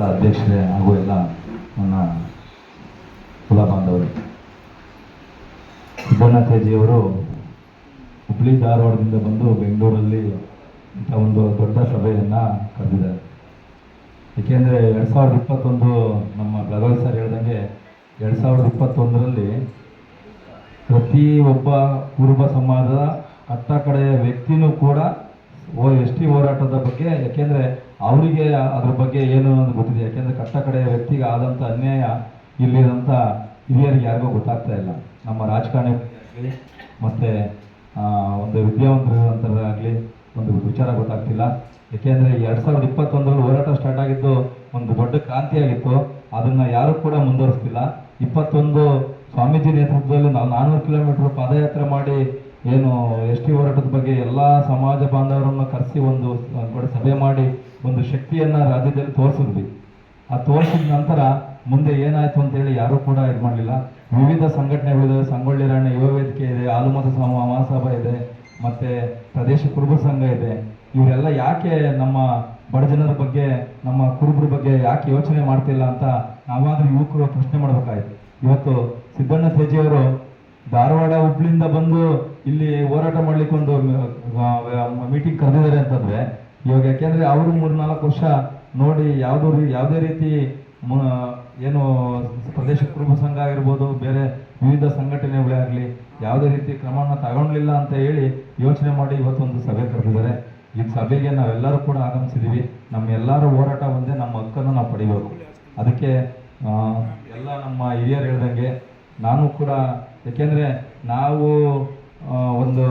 ಅಧ್ಯಕ್ಷರೇ ಹಾಗೂ ಎಲ್ಲ ನನ್ನ ಕುಲ ಬಾಂಧವರು, ಸಿದ್ದಣ್ಣ ತೇಜಿಯವರು ಹುಬ್ಳಿ ಧಾರವಾಡದಿಂದ ಬಂದು ಬೆಂಗಳೂರಲ್ಲಿ ಇಂಥ ಒಂದು ದೊಡ್ಡ ಸಭೆಯನ್ನು ಕರೆದಿದ್ದಾರೆ. ಏಕೆಂದರೆ 2021 ನಮ್ಮ ಬ್ರದರ್ ಸರ್ ಹೇಳ್ದಂಗೆ 2021ರಲ್ಲಿ ಪ್ರತಿಯೊಬ್ಬ ಕುರುಬ ಸಮಾಜದ ಕಟ್ಟ ಕಡೆಯ ವ್ಯಕ್ತಿನೂ ಕೂಡ ಎಸ್ ಟಿ ಹೋರಾಟದ ಬಗ್ಗೆ, ಯಾಕೆಂದರೆ ಅವರಿಗೆ ಅದ್ರ ಬಗ್ಗೆ ಏನು ಅನ್ನೋದು ಗೊತ್ತಿದೆ. ಯಾಕೆಂದರೆ ಕಟ್ಟ ಕಡೆಯ ವ್ಯಕ್ತಿಗೆ ಆದಂಥ ಅನ್ಯಾಯ ಇಲ್ಲಿರೋಂಥ ಹಿರಿಯರಿಗೆ ಯಾರಿಗೂ ಗೊತ್ತಾಗ್ತಾ ಇಲ್ಲ. ನಮ್ಮ ರಾಜಕಾರಣಿ ಮತ್ತು ಒಂದು ವಿದ್ಯಾವಂತರಾಗಲಿ ಒಂದು ವಿಚಾರ ಗೊತ್ತಾಗ್ತಿಲ್ಲ. ಏಕೆಂದರೆ 2021ರಲ್ಲಿ ಹೋರಾಟ ಸ್ಟಾರ್ಟ್ ಆಗಿದ್ದು ಒಂದು ದೊಡ್ಡ ಕ್ರಾಂತಿಯಾಗಿತ್ತು. ಅದನ್ನು ಯಾರೂ ಕೂಡ ಮುಂದುವರಿಸ್ತಿಲ್ಲ. 21 ಸ್ವಾಮೀಜಿ ನೇತೃತ್ವದಲ್ಲಿ ನಾವು 400 ಕಿಲೋಮೀಟರ್ ಪಾದಯಾತ್ರೆ ಮಾಡಿ ಏನು ಎಸ್ ಟಿ ಹೋರಾಟದ ಬಗ್ಗೆ ಎಲ್ಲ ಸಮಾಜ ಬಾಂಧವರನ್ನು ಕರೆಸಿ ಒಂದು ಸಭೆ ಮಾಡಿ ಒಂದು ಶಕ್ತಿಯನ್ನು ರಾಜ್ಯದಲ್ಲಿ ತೋರಿಸಿದ್ವಿ. ಆ ತೋರಿಸಿದ ನಂತರ ಮುಂದೆ ಏನಾಯಿತು ಅಂತೇಳಿ ಯಾರೂ ಕೂಡ ಇದು ಮಾಡಲಿಲ್ಲ. ವಿವಿಧ ಸಂಘಟನೆಗಳಿದೆ, ಸಂಗೊಳ್ಳಿ ರಾಯಣ್ಣ ಯುವ ವೇದಿಕೆ ಇದೆ, ಹಾಲುಮತ ಮಹಾಸಭಾ ಇದೆ, ಮತ್ತು ಪ್ರದೇಶ ಕುರುಬ ಸಂಘ ಇದೆ. ಇವರೆಲ್ಲ ಯಾಕೆ ನಮ್ಮ ಬಡಜನರ ಬಗ್ಗೆ, ನಮ್ಮ ಕುರುಬರ ಬಗ್ಗೆ ಯಾಕೆ ಯೋಚನೆ ಮಾಡ್ತಿಲ್ಲ ಅಂತ ನಾವಾದರೂ ಯುವಕರು ಪ್ರಶ್ನೆ ಮಾಡಬೇಕಾಯ್ತು. ಇವತ್ತು ಸಿದ್ದಣ್ಣ ತೇಜಿಯವರು ಧಾರವಾಡ ಹುಬ್ಳಿಯಿಂದ ಬಂದು ಇಲ್ಲಿ ಹೋರಾಟ ಮಾಡ್ಲಿಕ್ಕೆ ಒಂದು ಮೀಟಿಂಗ್ ಕರೆದಿದ್ದಾರೆ ಅಂತಂದರೆ, ಇವಾಗ ಯಾಕೆಂದರೆ ಅವರು 3-4 ವರ್ಷ ನೋಡಿ ಯಾವುದೇ ರೀತಿ ಏನು ಪ್ರದೇಶ ಕುರುಬ ಸಂಘ ಆಗಿರ್ಬೋದು, ಬೇರೆ ವಿವಿಧ ಸಂಘಟನೆಗಳೇ ಆಗಲಿ ಯಾವುದೇ ರೀತಿ ಕ್ರಮವನ್ನು ತಗೊಂಡಿಲ್ಲ ಅಂತ ಹೇಳಿ ಯೋಚನೆ ಮಾಡಿ ಇವತ್ತೊಂದು ಸಭೆ ಕರೆದಿದ್ದಾರೆ. ಈ ಸಭೆಗೆ ನಾವೆಲ್ಲರೂ ಕೂಡ ಆಗಮಿಸಿದ್ದೀವಿ. ನಮ್ಮೆಲ್ಲರ ಹೋರಾಟ ಒಂದೇ, ನಮ್ಮ ಹಕ್ಕನ್ನು ನಾವು ಪಡಿಬೇಕು. ಅದಕ್ಕೆ ಎಲ್ಲ ನಮ್ಮ ಹಿರಿಯರು ಹೇಳ್ದಂಗೆ ನಾನು ಕೂಡ, ಯಾಕೆಂದರೆ ನಾವು ಒಂದು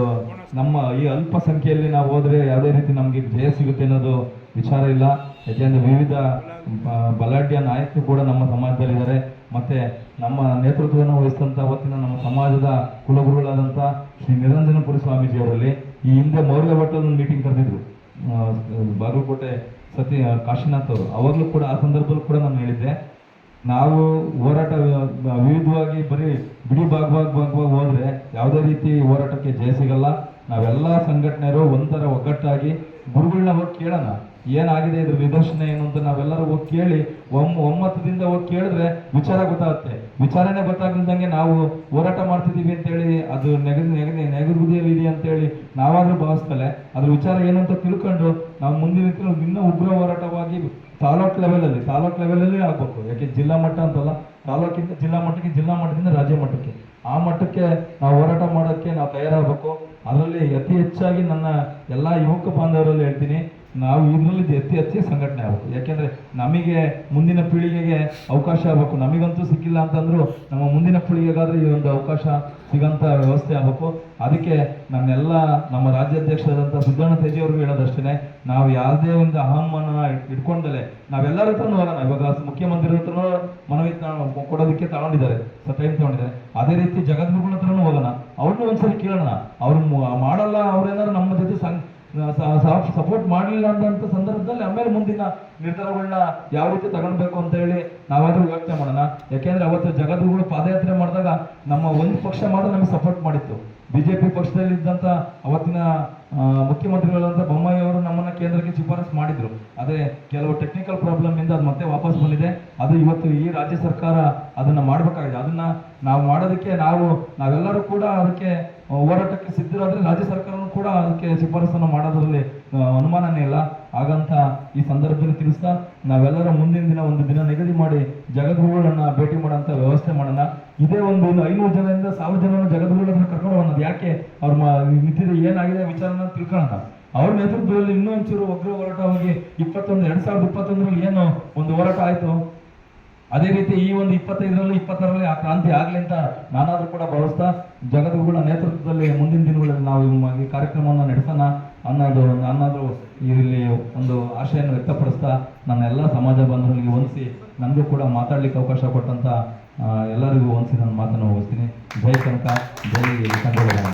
ನಮ್ಮ ಈ ಅಲ್ಪ ಸಂಖ್ಯೆಯಲ್ಲಿ ನಾವು ಹೋದರೆ ಯಾವುದೇ ರೀತಿ ನಮಗೆ ಜಯ ಸಿಗುತ್ತೆ ಅನ್ನೋದು ವಿಚಾರ ಇಲ್ಲ. ಯಾಕೆಂದರೆ ವಿವಿಧ ಬಲಾಢ್ಯ ನಾಯಕರು ಕೂಡ ನಮ್ಮ ಸಮಾಜದಲ್ಲಿದ್ದಾರೆ. ಮತ್ತು ನಮ್ಮ ನೇತೃತ್ವವನ್ನು ವಹಿಸಿದಂಥ ಅವತ್ತಿನ ನಮ್ಮ ಸಮಾಜದ ಕುಲಗುರುಗಳಾದಂಥ ಶ್ರೀ ನಿರಂಜನಪುರಿ ಸ್ವಾಮೀಜಿಯವರಲ್ಲಿ ಈ ಹಿಂದೆ ಮೌರ್ಯ ಭಟ್ಟರು ಮೀಟಿಂಗ್ ಕರೆದಿದ್ರು, ಬಾಗಲಕೋಟೆ ಕಾಶಿನಾಥ್ ಅವರು. ಅವಾಗಲೂ ಕೂಡ ಆ ಸಂದರ್ಭದಲ್ಲೂ ಕೂಡ ನಾನು ಹೇಳಿದ್ದೆ, ನಾವು ಹೋರಾಟ ವಿವಿಧವಾಗಿ ಬರೀ ಬಿಡಿ ಭಾಗವಾಗಿ ಹೋದರೆ ಯಾವುದೇ ರೀತಿ ಹೋರಾಟಕ್ಕೆ ಜಯ ಸಿಗಲ್ಲ. ನಾವೆಲ್ಲ ಸಂಘಟನೆಯರು ಒಂಥರ ಒಗ್ಗಟ್ಟಾಗಿ ಗುರುಗಳನ್ನ ಹೋಗಿ ಕೇಳೋಣ, ಏನಾಗಿದೆ ಇದ್ರ ನಿದರ್ಶನ ಏನು ಅಂತ ನಾವೆಲ್ಲರೂ ಹೋಗಿ ಕೇಳಿ ಒಮ್ಮತದಿಂದ ಹೋಗಿ ಕೇಳಿದ್ರೆ ವಿಚಾರ ಗೊತ್ತಾಗುತ್ತೆ. ವಿಚಾರನೇ ಗೊತ್ತಾಗಲ್ದಂಗೆ ನಾವು ಹೋರಾಟ ಮಾಡ್ತಿದ್ದೀವಿ ಅಂತೇಳಿ ಅದು ನೆಗದಿದೆ ಅಂತೇಳಿ ನಾವಾದರೂ ಭಾವಿಸ್ತಲೆ ಅದ್ರ ವಿಚಾರ ಏನು ಅಂತ ತಿಳ್ಕೊಂಡು ನಾವು ಮುಂದಿನ ಇನ್ನೂ ಉಗ್ರ ಹೋರಾಟವಾಗಿ ತಾಲೂಕ್ ಲೆವೆಲಲ್ಲಿ ಆಗ್ಬೇಕು. ಯಾಕೆ ಜಿಲ್ಲಾ ಮಟ್ಟ ಅಂತಲ್ಲ, ತಾಲೂಕಿಂದ ಜಿಲ್ಲಾ ಮಟ್ಟಕ್ಕೆ, ಜಿಲ್ಲಾ ಮಟ್ಟದಿಂದ ರಾಜ್ಯ ಮಟ್ಟಕ್ಕೆ, ಆ ಮಟ್ಟಕ್ಕೆ ನಾವು ಹೋರಾಟ ಮಾಡೋಕ್ಕೆ ನಾವು ತಯಾರಾಗಬೇಕು. ಅದರಲ್ಲಿ ಅತಿ ಹೆಚ್ಚಾಗಿ ನನ್ನ ಎಲ್ಲ ಯುವಕ ಬಾಂಧವರಲ್ಲಿ ಹೇಳ್ತೀನಿ, ನಾವು ಇದರಲ್ಲಿ ಅತಿ ಸಂಘಟನೆ ಆಗಬೇಕು. ಯಾಕೆಂದರೆ ನಮಗೆ ಮುಂದಿನ ಪೀಳಿಗೆಗೆ ಅವಕಾಶ ಆಗಬೇಕು. ನಮಗಂತೂ ಸಿಕ್ಕಿಲ್ಲ ಅಂತಂದ್ರು ನಮ್ಮ ಮುಂದಿನ ಪೀಳಿಗೆಗಾದ್ರೆ ಈ ಒಂದು ಅವಕಾಶ ಸಿಗೋಂಥ ವ್ಯವಸ್ಥೆ ಆಗಬೇಕು. ಅದಕ್ಕೆ ನನ್ನೆಲ್ಲ ನಮ್ಮ ರಾಜ್ಯಾಧ್ಯಕ್ಷರಾದಂಥ ಸಿದ್ದಣ್ಣ ತೇಜಿಯವ್ರಿಗೂ ಹೇಳೋದಷ್ಟೇ, ನಾವು ಯಾವುದೇ ಒಂದು ಅಹಂಮಾನ ಇಟ್ಕೊಂಡಲೆ ನಾವೆಲ್ಲರ ಹತ್ರನೂ ಹೋಗೋಣ. ಇವಾಗ ಮುಖ್ಯಮಂತ್ರಿ ಹತ್ರನೂ ಮನವಿ ಕೊಡೋದಕ್ಕೆ ತಗೊಂಡಿದ್ದಾರೆ, ಟೈಮ್ ತಗೊಂಡಿದ್ದಾರೆ. ಅದೇ ರೀತಿ ಜಗದ್ಗುರುಗಳ ಹತ್ರನೂ ಹೋಗೋಣ, ಅವ್ರನ್ನೂ ಒಂದ್ಸರಿ ಕೇಳೋಣ. ಅವ್ರು ಮಾಡಲ್ಲ, ಅವ್ರೇನಾದ್ರು ನಮ್ಮ ಜೊತೆ ಸಪೋರ್ಟ್ ಮಾಡಲಿಲ್ಲ ಅಂತ ಸಂದರ್ಭದಲ್ಲಿ ಆಮೇಲೆ ಮುಂದಿನ ನಿರ್ಧಾರಗಳನ್ನ ಯಾವ ರೀತಿ ತಗೊಳ್ಬೇಕು ಅಂತ ಹೇಳಿ ನಾವಾದ್ರೂ ಯೋಚನೆ ಮಾಡೋಣ. ಯಾಕೆಂದ್ರೆ ಅವತ್ತು ಜಗದ್ಗುರುಗಳು ಪಾದಯಾತ್ರೆ ಮಾಡಿದಾಗ ನಮ್ಮ ಒಂದು ಪಕ್ಷ ಮಾತ್ರ ನಮಗೆ ಸಪೋರ್ಟ್ ಮಾಡಿತ್ತು. ಬಿಜೆಪಿ ಪಕ್ಷದಲ್ಲಿ ಇದ್ದಂಥ ಅವತ್ತಿನ ಮುಖ್ಯಮಂತ್ರಿಗಳಾದಂಥ ಬೊಮ್ಮಾಯಿ ಅವರು ನಮ್ಮನ್ನ ಕೇಂದ್ರಕ್ಕೆ ಶಿಫಾರಸು ಮಾಡಿದ್ರು. ಅದೇ ಕೆಲವು ಟೆಕ್ನಿಕಲ್ ಪ್ರಾಬ್ಲಮ್ ಇಂದ ಅದು ಮತ್ತೆ ವಾಪಸ್ ಬಂದಿದೆ. ಅದು ಇವತ್ತು ಈ ರಾಜ್ಯ ಸರ್ಕಾರ ಅದನ್ನ ಮಾಡಬೇಕಾಗಿದೆ. ಅದನ್ನ ನಾವು ಮಾಡೋದಕ್ಕೆ ನಾವೆಲ್ಲರೂ ಕೂಡ ಅದಕ್ಕೆ ಹೋರಾಟಕ್ಕೆ ಸಿದ್ಧರಾದ್ರೆ ರಾಜ್ಯ ಸರ್ಕಾರನೂ ಕೂಡ ಅದಕ್ಕೆ ಶಿಫಾರಸನ್ನು ಮಾಡೋದ್ರಲ್ಲಿ ಅನುಮಾನನೇ ಇಲ್ಲ. ಹಾಗಂತ ಈ ಸಂದರ್ಭದಲ್ಲಿ ತಿಳಿಸ್ತಾ ನಾವೆಲ್ಲರೂ ಮುಂದಿನ ದಿನ ಒಂದು ದಿನ ನಿಗದಿ ಮಾಡಿ ಜಗದ್ಗುರುಗಳನ್ನ ಭೇಟಿ ಮಾಡೋಂಥ ವ್ಯವಸ್ಥೆ ಮಾಡೋಣ. ಇದೇ ಒಂದು 500 ಜನರಿಂದ 1000 ಜನರನ್ನು ಜಗದ್ಗುರುಗಳನ್ನ ಕರ್ಕೊಂಡು ಹೋಗೋಣ. ಯಾಕೆ ಅವ್ರ ನಿಂತಿದೆ, ಏನಾಗಿದೆ ವಿಚಾರನ ತಿಳ್ಕೊಳ್ಳೋಣ. ಅವ್ರ ನೇತೃತ್ವದಲ್ಲಿ ಇನ್ನೂ ಒಂಚೂರು ಉಗ್ರ ಹೋರಾಟವಾಗಿ 2021ರಲ್ಲಿ ಏನು ಒಂದು ಹೋರಾಟ ಆಯಿತು, ಅದೇ ರೀತಿ ಈ ಒಂದು 25ರಲ್ಲಿ 26ರಲ್ಲಿ ಆ ಕ್ರಾಂತಿ ಆಗಲಿ ಅಂತ ನಾನಾದರೂ ಕೂಡ ಭಾವಿಸ್ತಾ ಜಗದ್ಗುರುಗಳ ನೇತೃತ್ವದಲ್ಲಿ ಮುಂದಿನ ದಿನಗಳಲ್ಲಿ ನಾವು ಈ ಕಾರ್ಯಕ್ರಮವನ್ನು ನಡೆಸೋಣ ನಾನಾದರೂ ಇಲ್ಲಿ ಒಂದು ಆಶೆಯನ್ನು ವ್ಯಕ್ತಪಡಿಸ್ತಾ ನನ್ನ ಎಲ್ಲ ಸಮಾಜ ಬಾಂಧವರಿಗೆ ಹೊಂದಿಸಿ ನನಗೂ ಕೂಡ ಮಾತಾಡ್ಲಿಕ್ಕೆ ಅವಕಾಶ ಕೊಟ್ಟಂತ ಎಲ್ಲರಿಗೂ ಹೊಂದಿಸಿ ನನ್ನ ಮಾತನ್ನು ಮುಗಿಸ್ತೀನಿ. ಜೈ ಕನಕ, ಜೈ ಸಂಗೊಳ್ಳಿ ರಾಯಣ್ಣ.